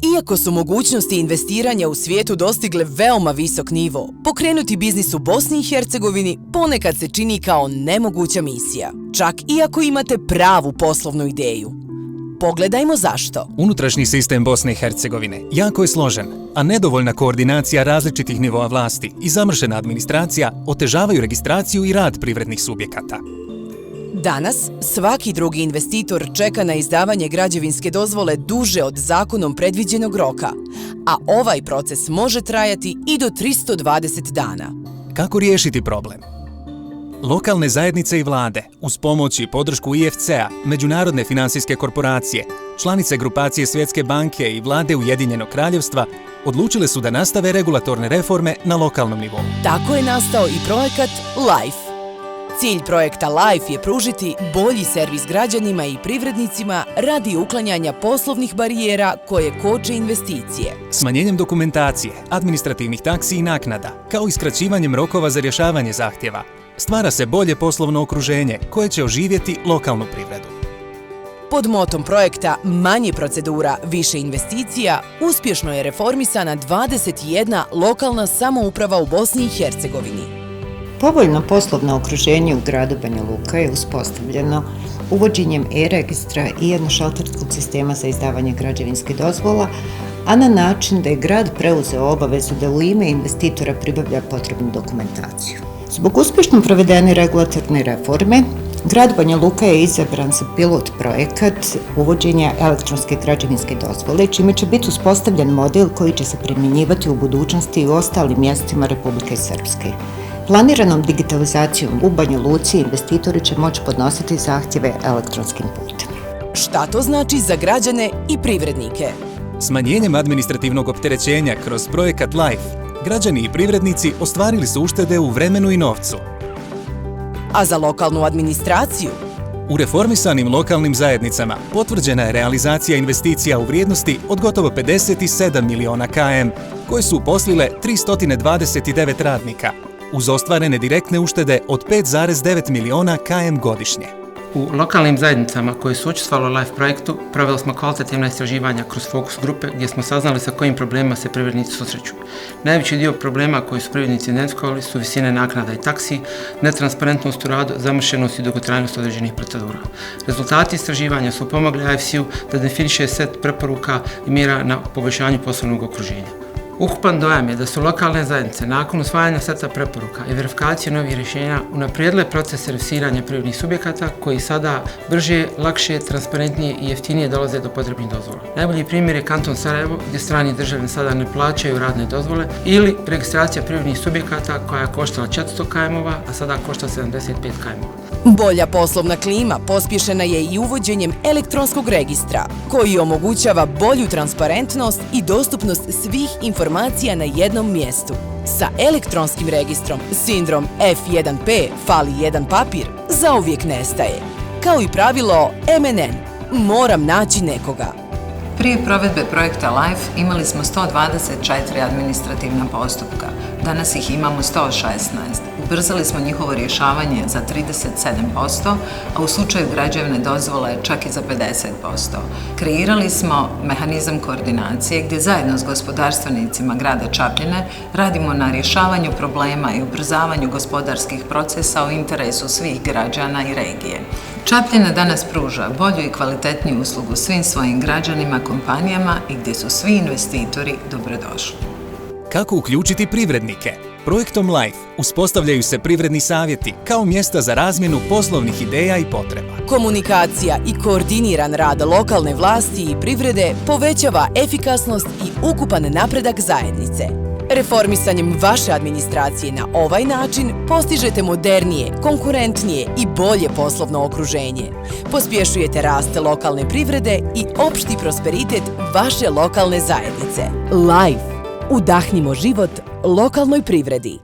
Iako su mogućnosti investiranja u svijetu dostigle veoma visok nivo, pokrenuti biznis u Bosni i Hercegovini ponekad se čini kao nemoguća misija, čak i ako imate pravu poslovnu ideju. Pogledajmo zašto. Unutrašnji sistem Bosne i Hercegovine jako je složen, a nedovoljna koordinacija različitih nivoa vlasti i zamršena administracija otežavaju registraciju i rad privrednih subjekata. Danas svaki drugi investitor čeka na izdavanje građevinske dozvole duže od zakonom predviđenog roka, a ovaj proces može trajati i do 320 dana. Kako riješiti problem? Lokalne zajednice i vlade, uz pomoć i podršku IFC-a, Međunarodne financijske korporacije, članice grupacije Svjetske banke i vlade Ujedinjenog kraljevstva, odlučile su da nastave regulatorne reforme na lokalnom nivou. Tako je nastao i projekat LIFE. Cilj projekta LIFE je pružiti bolji servis građanima i privrednicima radi uklanjanja poslovnih barijera koje koče investicije. Smanjenjem dokumentacije, administrativnih taksi i naknada, kao i skraćivanjem rokova za rješavanje zahtjeva, stvara se bolje poslovno okruženje koje će oživjeti lokalnu privredu. Pod motom projekta Manje procedura, više investicija uspješno je reformisana 21 lokalna samouprava u Bosni i Hercegovini. Povoljno poslovno okruženje u gradu Banja Luka je uspostavljeno uvođenjem e-registra i jednošalterskog sistema za izdavanje građevinske dozvola, a na način da je grad preuzeo obavezu da u ime investitora pribavlja potrebnu dokumentaciju. Zbog uspješno provedene regulatorne reforme, grad Banja Luka je izabran za pilot projekat uvođenja elektronske građevinske dozvole, čime će biti uspostavljen model koji će se primjenjivati u budućnosti i u ostalim mjestima Republike Srpske. Planiranom digitalizacijom u Banja Luci investitori će moći podnositi zahtjeve elektronskim putem. Šta to znači za građane i privrednike? Smanjenjem administrativnog opterećenja kroz projekat LIFE, građani i privrednici ostvarili su uštede u vremenu i novcu. A za lokalnu administraciju? U reformisanim lokalnim zajednicama potvrđena je realizacija investicija u vrijednosti od gotovo 57 miliona km, koje su uposlile 329 radnika, uz ostvarene direktne uštede od 5,9 miliona km godišnje. U lokalnim zajednicama koje su učestvovale u LIFE projektu proveli smo kvalitativna istraživanja kroz fokus grupe gdje smo saznali sa kojim problemima se privrednici susreću. Najveći dio problema koji su privrednici identifikovali su visine naknada i taksi, netransparentnost u radu, zamršenost i dugotrajnost određenih procedura. Rezultati istraživanja su pomogli IFC-u da definiše set preporuka i mjera na poboljšanju poslovnog okruženja. Ukupan dojam je da su lokalne zajednice nakon usvajanja seta preporuka i verifikacije novih rješenja unaprijedile proces servisiranja privrednih subjekata koji sada brže, lakše, transparentnije i jeftinije dolaze do potrebnih dozvola. Najbolji primjer je kanton Sarajevo gdje strani državljani sada ne plaćaju radne dozvole ili registracija privrednih subjekata koja je koštala 400 km-ova, a sada košta 75 km-ova. Bolja poslovna klima pospješena je i uvođenjem elektronskog registra, koji omogućava bolju transparentnost i dostupnost svih informacija na jednom mjestu. Sa elektronskim registrom sindrom F1P fali jedan papir zauvijek nestaje. Kao i pravilo MNN, moram naći nekoga. Prije provedbe projekta LIFE imali smo 124 administrativna postupka, danas ih imamo 116. Ubrzali smo njihovo rješavanje za 37%, a u slučaju građevne dozvole čak i za 50%. Kreirali smo mehanizam koordinacije gdje zajedno s gospodarstvenicima grada Čapljine radimo na rješavanju problema i ubrzavanju gospodarskih procesa u interesu svih građana i regije. Čapljina danas pruža bolju i kvalitetniju uslugu svim svojim građanima, kompanijama i gdje su svi investitori dobrodošli. Kako uključiti privrednike? Projektom LIFE uspostavljaju se privredni savjeti kao mjesta za razmjenu poslovnih ideja i potreba. Komunikacija i koordiniran rad lokalne vlasti i privrede povećava efikasnost i ukupan napredak zajednice. Reformisanjem vaše administracije na ovaj način postižete modernije, konkurentnije i bolje poslovno okruženje. Pospješujete rast lokalne privrede i opšti prosperitet vaše lokalne zajednice. LIFE. Udahnimo život lokalnoj privredi.